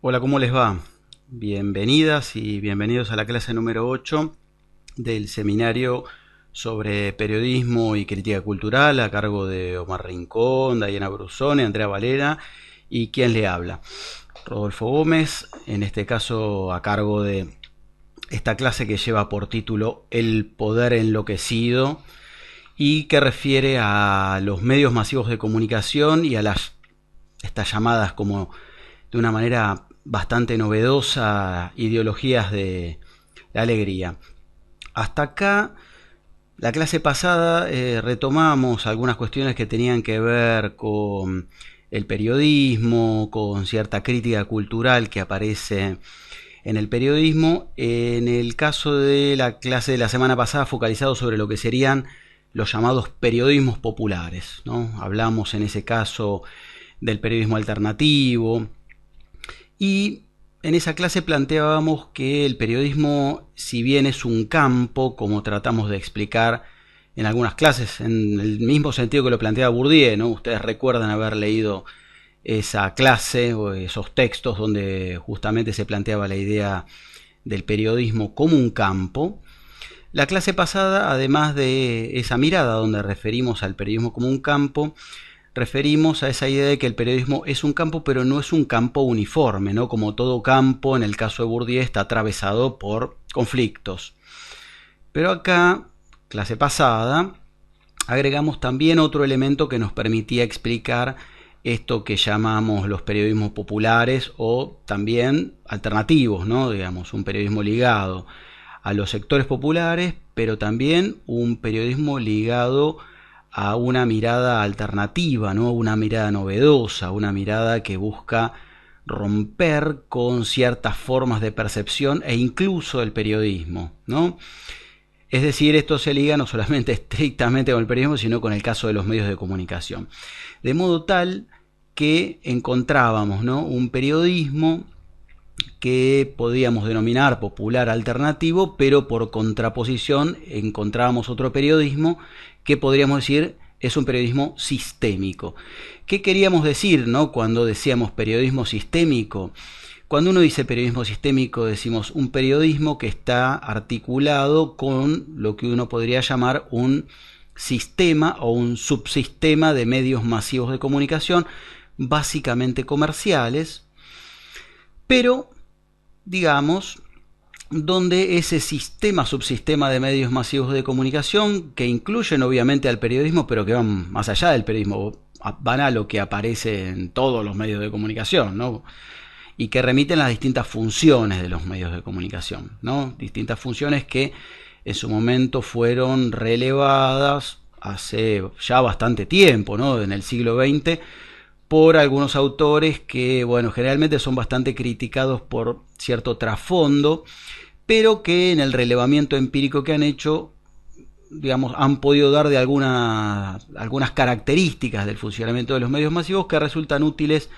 Hola, ¿cómo les va? Bienvenidas y bienvenidos a la clase número 8 del seminario sobre periodismo y crítica cultural a cargo de Omar Rincón, Diana Brusone, Andrea Valera y quien le habla, Rodolfo Gómez, en este caso a cargo de esta clase que lleva por título El poder enloquecido y que refiere a los medios masivos de comunicación y a estas llamadas como de una manera bastante novedosa ideologías de la alegría. Hasta acá, la clase pasada retomamos algunas cuestiones que tenían que ver con el periodismo, con cierta crítica cultural que aparece en el periodismo. En el caso de la clase de la semana pasada, focalizado sobre lo que serían los llamados periodismos populares, ¿no? Hablamos en ese caso del periodismo alternativo, y en esa clase planteábamos que el periodismo, si bien es un campo, como tratamos de explicar en algunas clases, en el mismo sentido que lo planteaba Bourdieu, ¿no? Ustedes recuerdan haber leído esa clase o esos textos donde justamente se planteaba la idea del periodismo como un campo. La clase pasada, además de esa mirada donde referimos al periodismo como un campo, referimos a esa idea de que el periodismo es un campo, pero no es un campo uniforme, ¿no? Como todo campo, en el caso de Bourdieu, está atravesado por conflictos. Pero acá, clase pasada, agregamos también otro elemento que nos permitía explicar esto que llamamos los periodismos populares o también alternativos, ¿no? Digamos, un periodismo ligado a los sectores populares, pero también un periodismo ligado a una mirada alternativa, ¿no? Una mirada novedosa, una mirada que busca romper con ciertas formas de percepción e incluso el periodismo, ¿no? Es decir, esto se liga no solamente estrictamente con el periodismo, sino con el caso de los medios de comunicación. De modo tal que encontrábamos, ¿no?, un periodismo que podíamos denominar popular alternativo, pero por contraposición encontrábamos otro periodismo que podríamos decir es un periodismo sistémico. ¿Qué queríamos decir, no, cuando decíamos periodismo sistémico? Cuando uno dice periodismo sistémico, decimos un periodismo que está articulado con lo que uno podría llamar un sistema o un subsistema de medios masivos de comunicación, básicamente comerciales, pero digamos, donde ese sistema, subsistema de medios masivos de comunicación, que incluyen obviamente al periodismo, pero que van más allá del periodismo, van a lo que aparece en todos los medios de comunicación, ¿no? Y que remiten las distintas funciones de los medios de comunicación, ¿no? Distintas funciones que en su momento fueron relevadas hace ya bastante tiempo, ¿no? En el siglo XX, por algunos autores que, bueno, generalmente son bastante criticados por cierto trasfondo, pero que en el relevamiento empírico que han hecho, digamos, han podido dar de algunas características del funcionamiento de los medios masivos que resultan útiles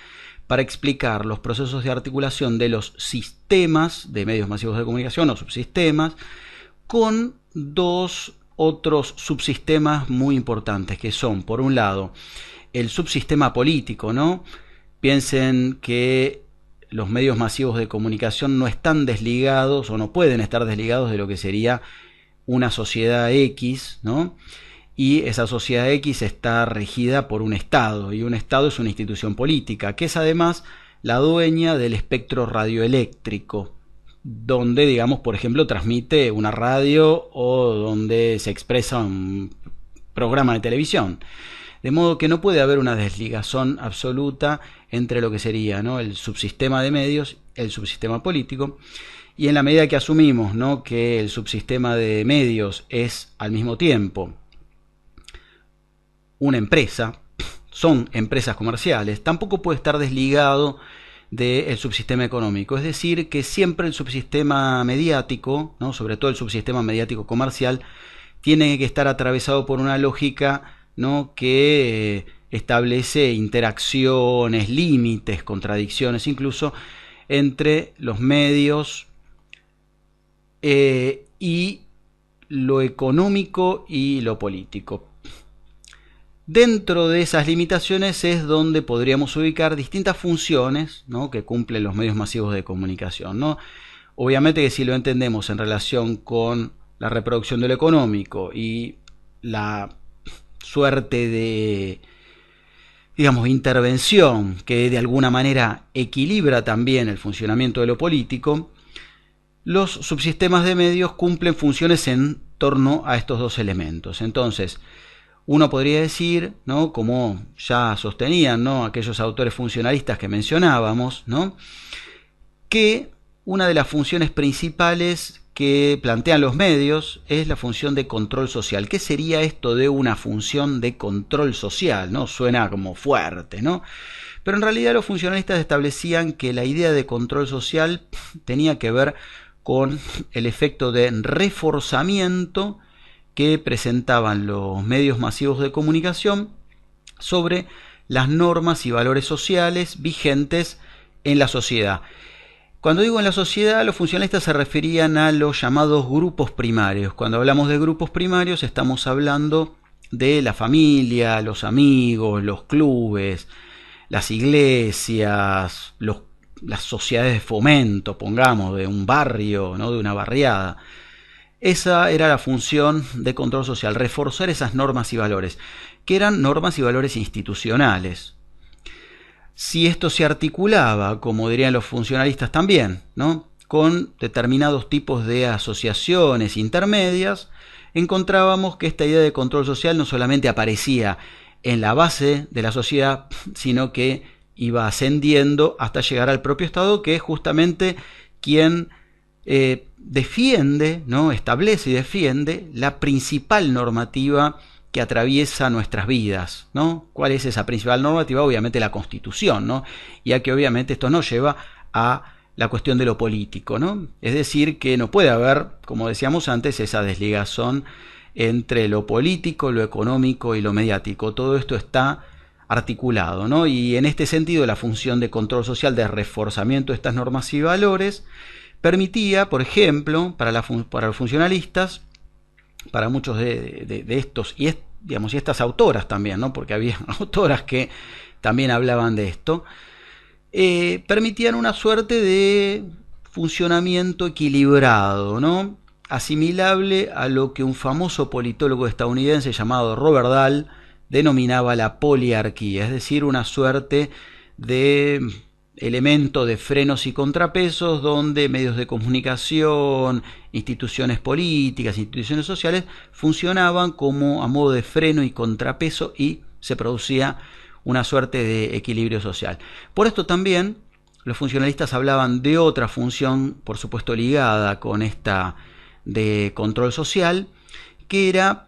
para explicar los procesos de articulación de los sistemas de medios masivos de comunicación o subsistemas con dos otros subsistemas muy importantes, que son, por un lado, el subsistema político, ¿no? Piensen que los medios masivos de comunicación no están desligados o no pueden estar desligados de lo que sería una sociedad X, ¿no? Y esa sociedad X está regida por un Estado, y un Estado es una institución política, que es además la dueña del espectro radioeléctrico, donde, digamos, por ejemplo, transmite una radio o donde se expresa un programa de televisión. De modo que no puede haber una desligación absoluta entre lo que sería, ¿no?, el subsistema de medios, el subsistema político, y en la medida que asumimos, ¿no?, que el subsistema de medios es al mismo tiempo una empresa, son empresas comerciales, tampoco puede estar desligado del subsistema económico. Es decir, que siempre el subsistema mediático, ¿no?, sobre todo el subsistema mediático comercial, tiene que estar atravesado por una lógica, ¿no?, que establece interacciones, límites, contradicciones incluso entre los medios y lo económico y lo político. Dentro de esas limitaciones es donde podríamos ubicar distintas funciones, ¿no?, que cumplen los medios masivos de comunicación, ¿no? Obviamente que si lo entendemos en relación con la reproducción de lo económico y la suerte de, digamos, intervención que de alguna manera equilibra también el funcionamiento de lo político, los subsistemas de medios cumplen funciones en torno a estos dos elementos. Entonces, uno podría decir, ¿no?, como ya sostenían, ¿no?, aquellos autores funcionalistas que mencionábamos, ¿no?, que una de las funciones principales que plantean los medios es la función de control social. ¿Qué sería esto de una función de control social?, ¿no? Suena como fuerte, ¿no? Pero en realidad los funcionalistas establecían que la idea de control social tenía que ver con el efecto de reforzamiento que presentaban los medios masivos de comunicación sobre las normas y valores sociales vigentes en la sociedad. Cuando digo en la sociedad, los funcionalistas se referían a los llamados grupos primarios. Cuando hablamos de grupos primarios estamos hablando de la familia, los amigos, los clubes, las iglesias, las sociedades de fomento, pongamos, de un barrio, ¿no?, de una barriada. Esa era la función de control social, reforzar esas normas y valores, que eran normas y valores institucionales. Si esto se articulaba, como dirían los funcionalistas también, ¿no?, con determinados tipos de asociaciones intermedias, encontrábamos que esta idea de control social no solamente aparecía en la base de la sociedad, sino que iba ascendiendo hasta llegar al propio Estado, que es justamente quien defiende, ¿no?, establece y defiende la principal normativa que atraviesa nuestras vidas, ¿no? ¿Cuál es esa principal normativa? Obviamente la Constitución, ¿no? Ya que obviamente esto nos lleva a la cuestión de lo político, ¿no? Es decir, que no puede haber, como decíamos antes, esa desligazón entre lo político, lo económico y lo mediático. Todo esto está articulado, ¿no? Y en este sentido la función de control social, de reforzamiento de estas normas y valores, permitía, por ejemplo, para los funcionalistas, para muchos de estos, y digamos, y estas autoras también, ¿no?, porque había autoras que también hablaban de esto, permitían una suerte de funcionamiento equilibrado, ¿no?, asimilable a lo que un famoso politólogo estadounidense llamado Robert Dahl denominaba la poliarquía, es decir, una suerte de elemento de frenos y contrapesos donde medios de comunicación, instituciones políticas, instituciones sociales funcionaban como a modo de freno y contrapeso y se producía una suerte de equilibrio social. Por esto también los funcionalistas hablaban de otra función, por supuesto ligada con esta de control social, que era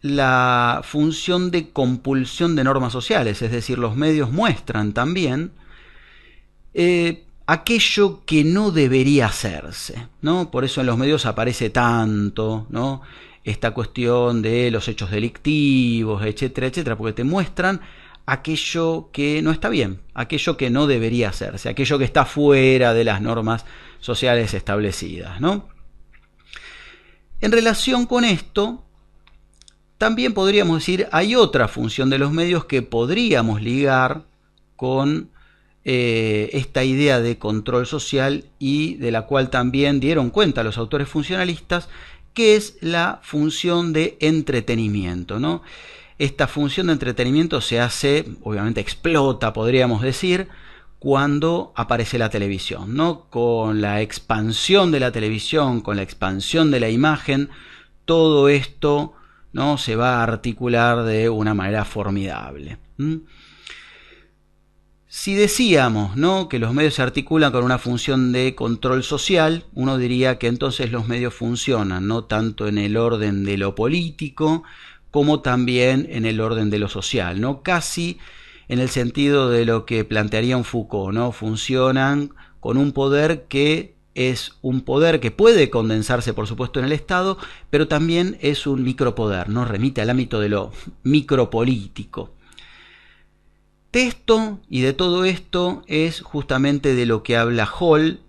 la función de compulsión de normas sociales, es decir, los medios muestran también aquello que no debería hacerse, ¿no? Por eso en los medios aparece tanto, ¿no?, esta cuestión de los hechos delictivos, etcétera, etcétera, porque te muestran aquello que no está bien, aquello que no debería hacerse, aquello que está fuera de las normas sociales establecidas, ¿no? En relación con esto, también podríamos decir, hay otra función de los medios que podríamos ligar con esta idea de control social y de la cual también dieron cuenta los autores funcionalistas, que es la función de entretenimiento, ¿no? Esta función de entretenimiento se hace, obviamente explota, podríamos decir, cuando aparece la televisión, ¿no? Con la expansión de la televisión, con la expansión de la imagen, todo esto, ¿no?, se va a articular de una manera formidable. Si decíamos, ¿no?, que los medios se articulan con una función de control social, uno diría que entonces los medios funcionan no tanto en el orden de lo político como también en el orden de lo social, ¿no?, casi en el sentido de lo que plantearía un Foucault, ¿no? Funcionan con un poder que es un poder que puede condensarse, por supuesto, en el Estado, pero también es un micropoder, ¿no? Remite al ámbito de lo micropolítico. De esto y de todo esto es justamente de lo que habla Hall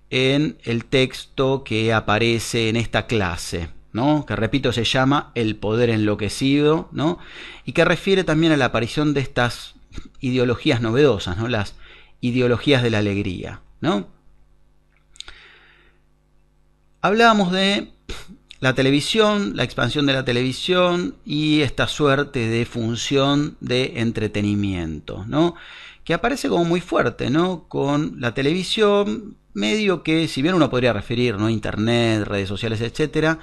en el texto que aparece en esta clase, ¿no? Que repito, se llama El poder enloquecido, ¿no? Y que refiere también a la aparición de estas ideologías novedosas, ¿no? Las ideologías de la alegría, ¿no? Hablábamos de la televisión, la expansión de la televisión y esta suerte de función de entretenimiento, ¿no? Que aparece como muy fuerte, ¿no? Con la televisión, medio que, si bien uno podría referir, ¿no? Internet, redes sociales, etcétera,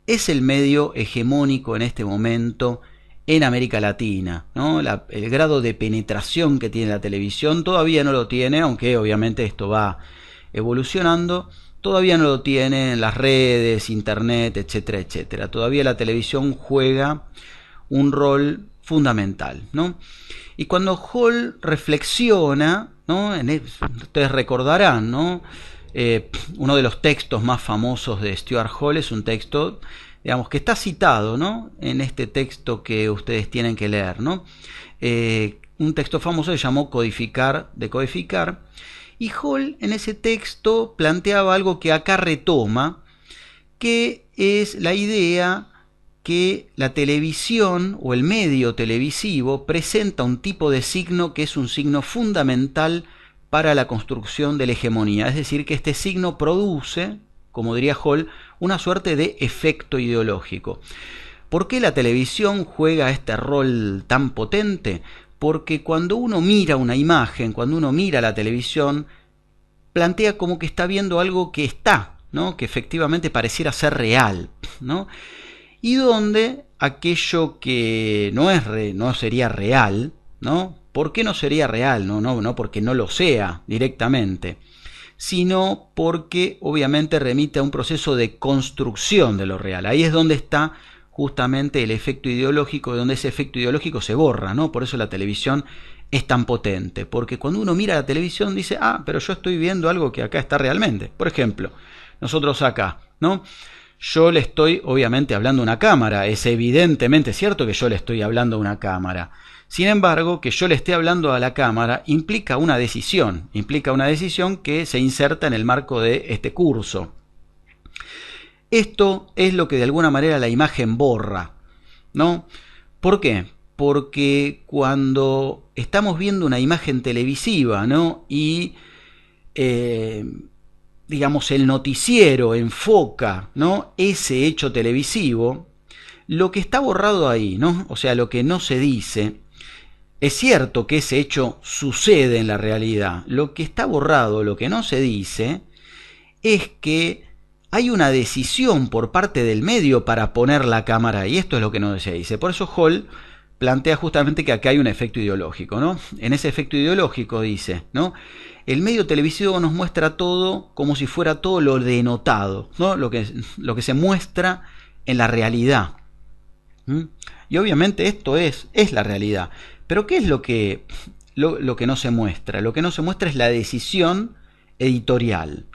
es el medio hegemónico en este momento en América Latina, ¿no? El grado de penetración que tiene la televisión todavía no lo tiene, aunque obviamente esto va evolucionando. Todavía no lo tienen las redes, internet, etcétera, etcétera. Todavía la televisión juega un rol fundamental, ¿no? Y cuando Hall reflexiona, ¿no? Ustedes recordarán, ¿no? Uno de los textos más famosos de Stuart Hall es un texto, digamos, que está citado, ¿no? En este texto que ustedes tienen que leer, ¿no? Un texto famoso se llamó Codificar, decodificar. Y Hall en ese texto planteaba algo que acá retoma, que es la idea que la televisión o el medio televisivo presenta un tipo de signo que es un signo fundamental para la construcción de la hegemonía. Es decir, que este signo produce, como diría Hall, una suerte de efecto ideológico. ¿Por qué la televisión juega este rol tan potente? Porque cuando uno mira una imagen, cuando uno mira la televisión, plantea como que está viendo algo que está, ¿no? Que efectivamente pareciera ser real, ¿no? Y donde aquello que no sería real, ¿no? ¿Por qué no sería real? No porque no lo sea directamente, sino porque obviamente remite a un proceso de construcción de lo real. Ahí es donde está justamente el efecto ideológico, donde ese efecto ideológico se borra, ¿no? Por eso la televisión es tan potente, porque cuando uno mira la televisión dice, ah, pero yo estoy viendo algo que acá está realmente. Por ejemplo, nosotros acá, ¿no? Yo le estoy obviamente hablando a una cámara, es evidentemente cierto que yo le estoy hablando a una cámara. Sin embargo, que yo le esté hablando a la cámara implica una decisión que se inserta en el marco de este curso. Esto es lo que de alguna manera la imagen borra, ¿no? ¿Por qué? Porque cuando estamos viendo una imagen televisiva, ¿no? Y digamos el noticiero enfoca, ¿no? Ese hecho televisivo, lo que está borrado ahí, ¿no? O sea, lo que no se dice, es cierto que ese hecho sucede en la realidad. Lo que está borrado, lo que no se dice, es que hay una decisión por parte del medio para poner la cámara ahí. Esto es lo que no se dice. Por eso Hall plantea justamente que acá hay un efecto ideológico, ¿no? En ese efecto ideológico dice, ¿no? El medio televisivo nos muestra todo como si fuera todo lo denotado, ¿no? Lo que se muestra en la realidad. Y obviamente esto es la realidad. Pero ¿qué es lo que no se muestra? Lo que no se muestra es la decisión editorial.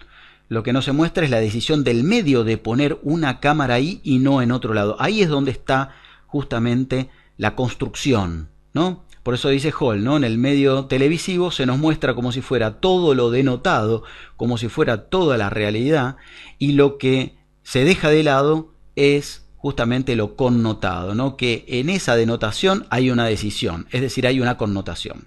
Lo que no se muestra es la decisión del medio de poner una cámara ahí y no en otro lado. Ahí es donde está justamente la construcción, ¿no? Por eso dice Hall, ¿no? En el medio televisivo se nos muestra como si fuera todo lo denotado, como si fuera toda la realidad, y lo que se deja de lado es justamente lo connotado, ¿no? Que en esa denotación hay una decisión, es decir, hay una connotación.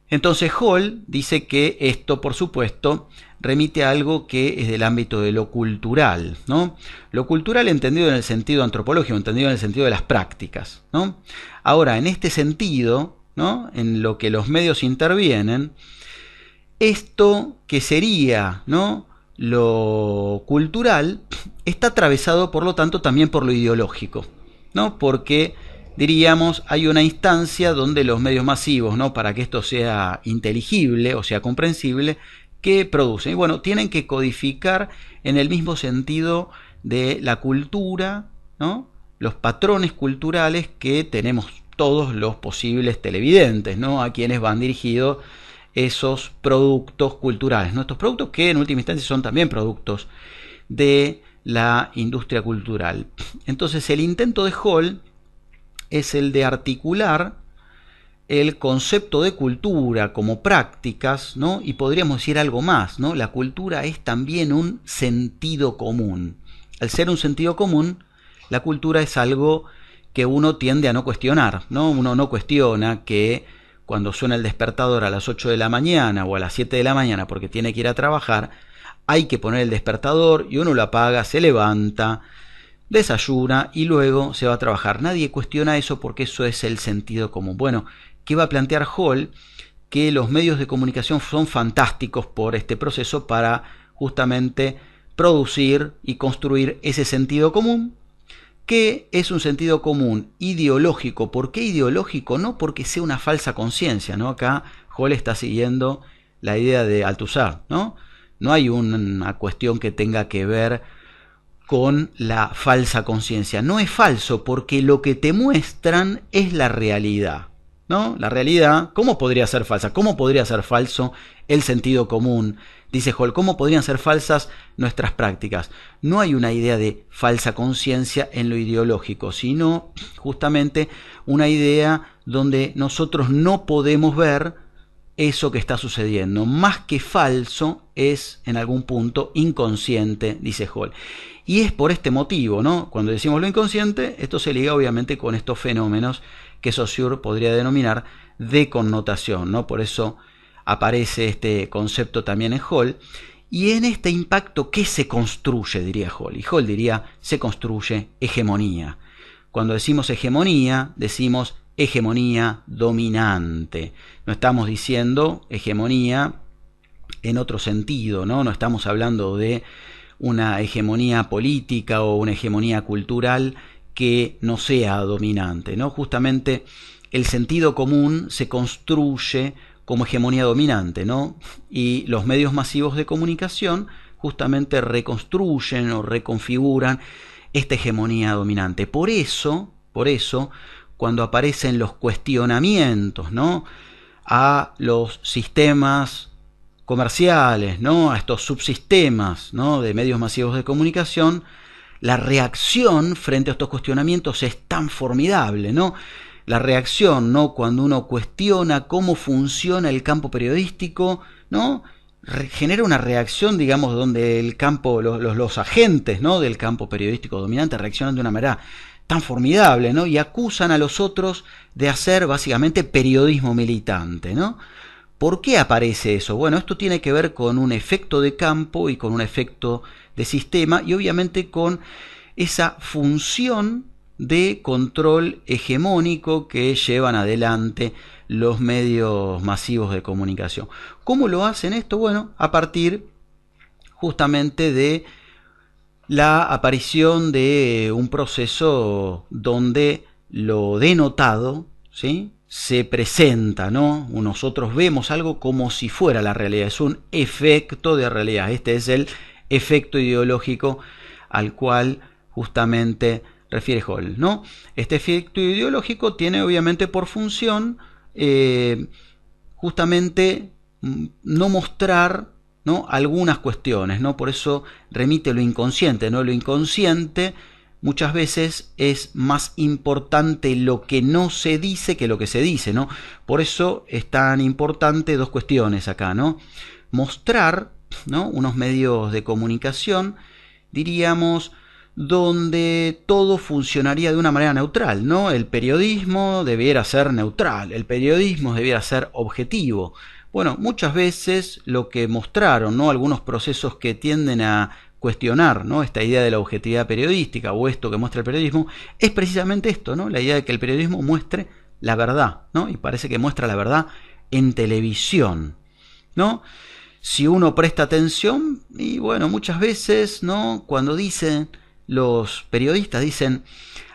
Entonces Hall dice que esto, por supuesto, remite a algo que es del ámbito de lo cultural, ¿no? Lo cultural entendido en el sentido antropológico, entendido en el sentido de las prácticas, ¿no? Ahora, en este sentido, ¿no? En lo que los medios intervienen, esto que sería, ¿no? Lo cultural está atravesado, por lo tanto, también por lo ideológico, ¿no? Porque diríamos, hay una instancia donde los medios masivos, ¿no? Para que esto sea inteligible o sea comprensible, que producen. Y bueno, tienen que codificar en el mismo sentido de la cultura, ¿no? Los patrones culturales que tenemos todos los posibles televidentes, ¿no? A quienes van dirigidos esos productos culturales, ¿no? Estos productos que en última instancia son también productos de la industria cultural. Entonces el intento de Hall es el de articular el concepto de cultura como prácticas, ¿no? Y podríamos decir algo más, ¿no? La cultura es también un sentido común. al ser un sentido común, la cultura es algo que uno tiende a no cuestionar, ¿no? Uno no cuestiona que cuando suena el despertador a las 8 de la mañana o a las 7 de la mañana porque tiene que ir a trabajar, hay que poner el despertador y uno lo apaga, se levanta, desayuna y luego se va a trabajar. Nadie cuestiona eso porque eso es el sentido común. Bueno, ¿qué va a plantear Hall? Que los medios de comunicación son fantásticos por este proceso para justamente producir y construir ese sentido común, que es un sentido común ideológico. ¿Por qué ideológico? No porque sea una falsa conciencia, ¿no? Acá Hall está siguiendo la idea de Althusser, ¿no? No hay una cuestión que tenga que ver con la falsa conciencia. No es falso porque lo que te muestran es la realidad, ¿no? La realidad, ¿cómo podría ser falsa? ¿Cómo podría ser falso el sentido común? Dice Hall, ¿cómo podrían ser falsas nuestras prácticas? No hay una idea de falsa conciencia en lo ideológico, sino justamente una idea donde nosotros no podemos ver eso que está sucediendo. Más que falso, es en algún punto inconsciente, dice Hall. Y es por este motivo, ¿no? Cuando decimos lo inconsciente, esto se liga obviamente con estos fenómenos que Saussure podría denominar de connotación, ¿no? Por eso aparece este concepto también en Hall. Y en este impacto, ¿qué se construye? Diría Hall. Y Hall diría, se construye hegemonía. Cuando decimos hegemonía, decimos hegemonía dominante. No estamos diciendo hegemonía en otro sentido, ¿no? No estamos hablando de una hegemonía política o una hegemonía cultural que no sea dominante, ¿no? Justamente el sentido común se construye como hegemonía dominante, ¿no? Y los medios masivos de comunicación justamente reconstruyen o reconfiguran esta hegemonía dominante. Por eso, cuando aparecen los cuestionamientos, ¿no?, a los sistemas comerciales, ¿no?, a estos subsistemas, ¿no?, de medios masivos de comunicación, la reacción frente a estos cuestionamientos es tan formidable, ¿no? La reacción, ¿no?, cuando uno cuestiona cómo funciona el campo periodístico, ¿no?, genera una reacción, digamos, donde el campo, los agentes, ¿no?, del campo periodístico dominante reaccionan de una manera tan formidable, ¿no?, y acusan a los otros de hacer básicamente periodismo militante, ¿no? ¿Por qué aparece eso? Bueno, esto tiene que ver con un efecto de campo y con un efecto de sistema y obviamente con esa función de control hegemónico que llevan adelante los medios masivos de comunicación. ¿Cómo lo hacen esto? Bueno, a partir justamente de la aparición de un proceso donde lo denotado, ¿sí?, se presenta, ¿no? Nosotros vemos algo como si fuera la realidad, es un efecto de realidad. Este es el efecto ideológico al cual justamente refiere Hall, ¿no? Este efecto ideológico tiene obviamente por función justamente no mostrar, ¿no?, algunas cuestiones, ¿no? Por eso remite lo inconsciente, ¿no? Lo inconsciente muchas veces es más importante lo que no se dice que lo que se dice, ¿no? Por eso es tan importante dos cuestiones acá, ¿no? Mostrar, ¿no?, unos medios de comunicación, diríamos, donde todo funcionaría de una manera neutral, ¿no? El periodismo debiera ser neutral, el periodismo debiera ser objetivo. Bueno, muchas veces lo que mostraron, ¿no?, algunos procesos que tienden a cuestionar, ¿no?, esta idea de la objetividad periodística o esto que muestra el periodismo, es precisamente esto, ¿no?, la idea de que el periodismo muestre la verdad, ¿no? Y parece que muestra la verdad en televisión, ¿no? Si uno presta atención, y bueno, muchas veces, ¿no?, cuando dicen los periodistas, dicen,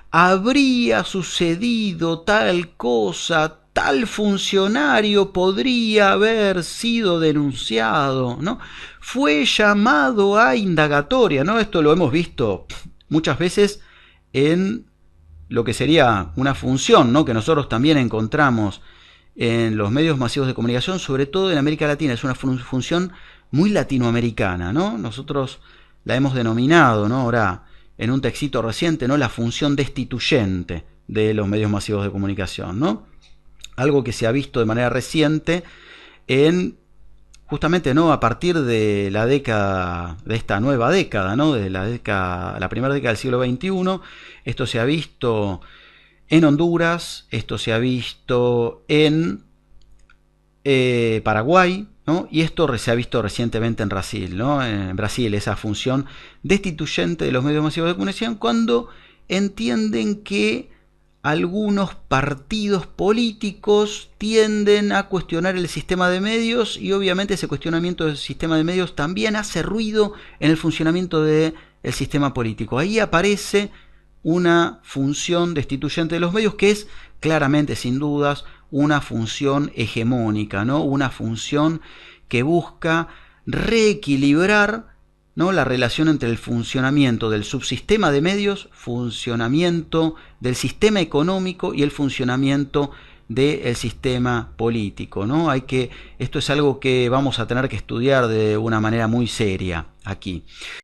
habría sucedido tal cosa, tal funcionario podría haber sido denunciado, ¿no?, fue llamado a indagatoria, ¿no? Esto lo hemos visto muchas veces en lo que sería una función, ¿no?, que nosotros también encontramos en los medios masivos de comunicación, sobre todo en América Latina. Es una función muy latinoamericana, ¿no? Nosotros la hemos denominado, ¿no?, ahora en un textito reciente, ¿no?, la función destituyente de los medios masivos de comunicación, ¿no? Algo que se ha visto de manera reciente en justamente, ¿no?, a partir de la década, de esta nueva década, ¿no?, de la primera década del siglo XXI. Esto se ha visto en Honduras, esto se ha visto en Paraguay, ¿no?, y esto se ha visto recientemente en Brasil, ¿no? En Brasil, esa función destituyente de los medios masivos de comunicación, cuando entienden que algunos partidos políticos tienden a cuestionar el sistema de medios, y obviamente ese cuestionamiento del sistema de medios también hace ruido en el funcionamiento del sistema político. Ahí aparece una función destituyente de los medios que es claramente, sin dudas, una función hegemónica, ¿no?, una función que busca reequilibrar, ¿no?, la relación entre el funcionamiento del subsistema de medios, funcionamiento del sistema económico y el funcionamiento del sistema político, ¿no? Esto es algo que vamos a tener que estudiar de una manera muy seria aquí.